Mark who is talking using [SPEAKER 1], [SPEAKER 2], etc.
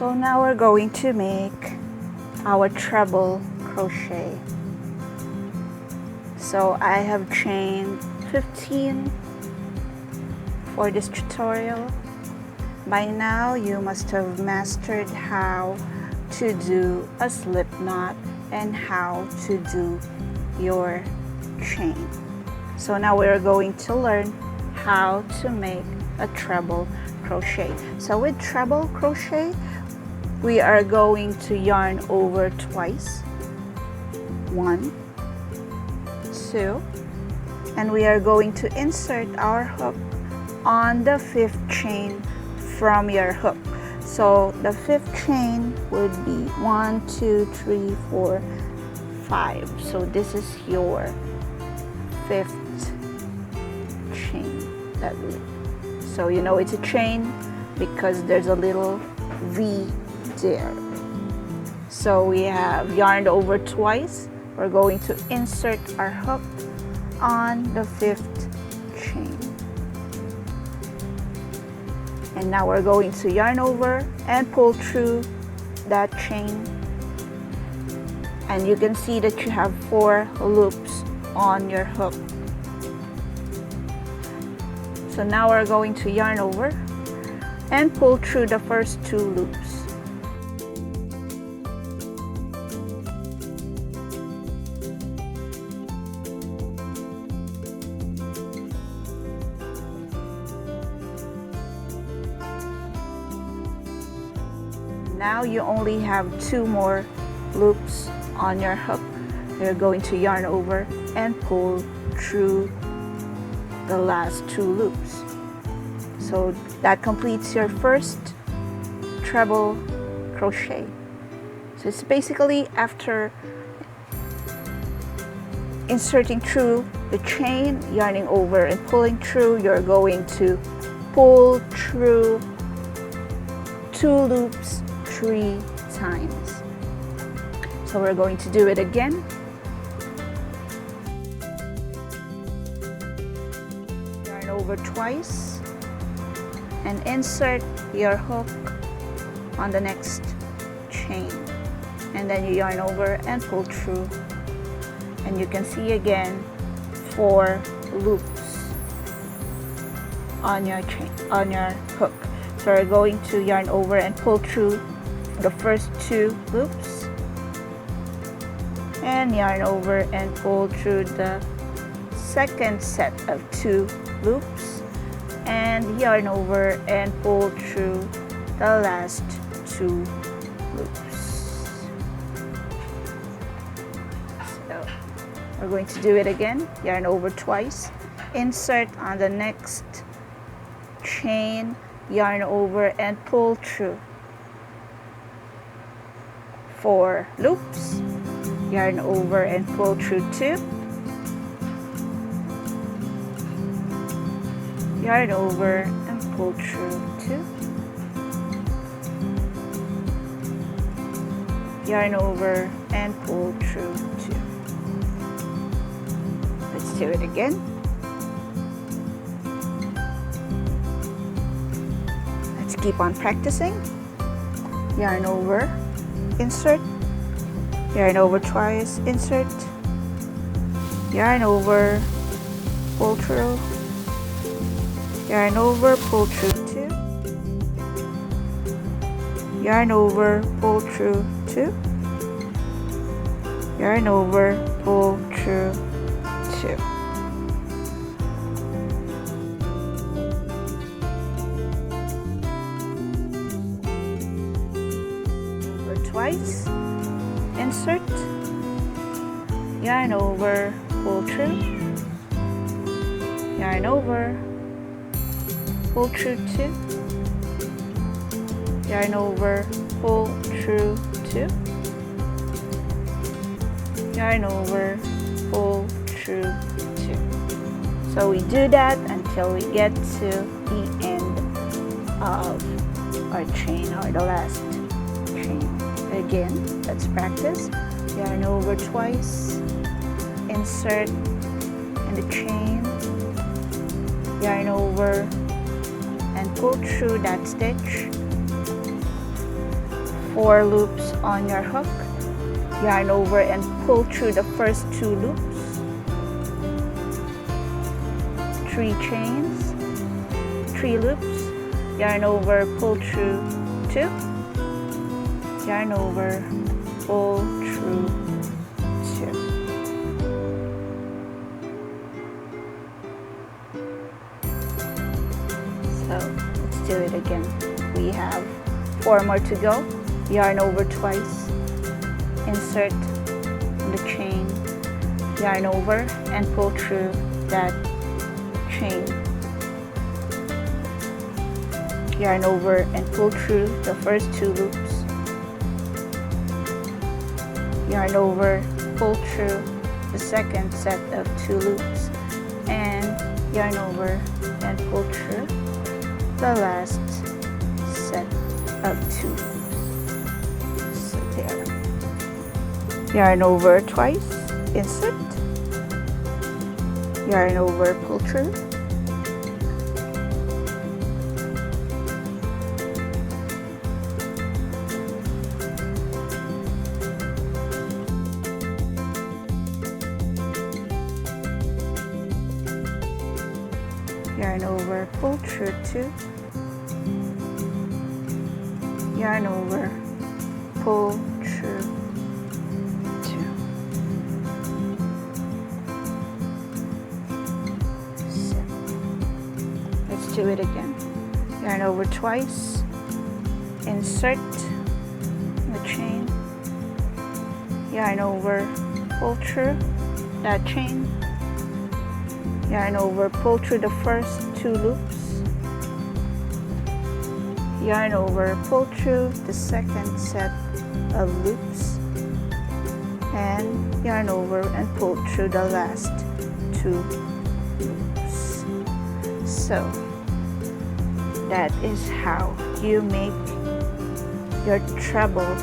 [SPEAKER 1] So now we're going to make our treble crochet. So I have chained 15 for this tutorial. By now you must have mastered how to do a slip knot and how to do your chain. So now we're going to learn how to make a treble crochet. So with treble crochet, we are going to yarn over twice. 1, 2, and we are going to insert our hook on the 5th chain from your hook. So the 5th chain would be 1, 2, 3, 4, 5. So this is your 5th chain. So you know it's a chain because there's a little V there. So we have yarned over twice. We're going to insert our hook on the 5th chain. And now we're going to yarn over and pull through that chain. And you can see that you have 4 loops on your hook. So now we're going to yarn over and pull through the first 2 loops. Now you only have 2 more loops on your hook. You're going to yarn over and pull through the last 2 loops. So that completes your first treble crochet. So it's basically after inserting through the chain, yarning over and pulling through, you're going to pull through 2 loops 3 times. So we're going to do it again. Yarn over twice and insert your hook on the next chain, and then you yarn over and pull through, and you can see again 4 loops on your chain, on your hook. So we're going to yarn over and pull through the first 2 loops and yarn over and pull through the second set of 2 loops and yarn over and pull through the last 2 loops. So we're going to do it again. Yarn over twice, insert on the next chain, yarn over and pull through 4 loops, yarn over and pull through 2, yarn over and pull through 2, yarn over and pull through 2. Let's do it again. Let's keep on practicing. Yarn over, insert, yarn over twice, insert, yarn over, pull through, yarn over, pull through 2, yarn over, pull through 2, yarn over, pull through 2. Twice, insert, yarn over, pull through, yarn over, pull through 2, yarn over, pull through 2, yarn over, pull through 2. So we do that until we get to the end of our chain, or the last chain. Again, let's practice. Yarn over twice, insert in the chain, yarn over and pull through that stitch, 4 loops on your hook, yarn over and pull through the first 2 loops, 3 chains, 3 loops, yarn over, pull through 2, yarn over, pull through 2. So let's do it again. We have 4 more to go. Yarn over twice, insert the chain, yarn over and pull through that chain, yarn over and pull through the first 2 loops, yarn over, pull through the second set of 2 loops, and yarn over and pull through the last set of 2 loops. So there. Yarn over twice, insert, yarn over, pull through, yarn over, pull through 2, yarn over, pull through 2. So, let's do it again. Yarn over twice, insert the chain, yarn over, pull through that chain, yarn over, pull through the first 2 loops, yarn over, pull through the second set of loops, and yarn over and pull through the last 2 loops. So that is how you make your treble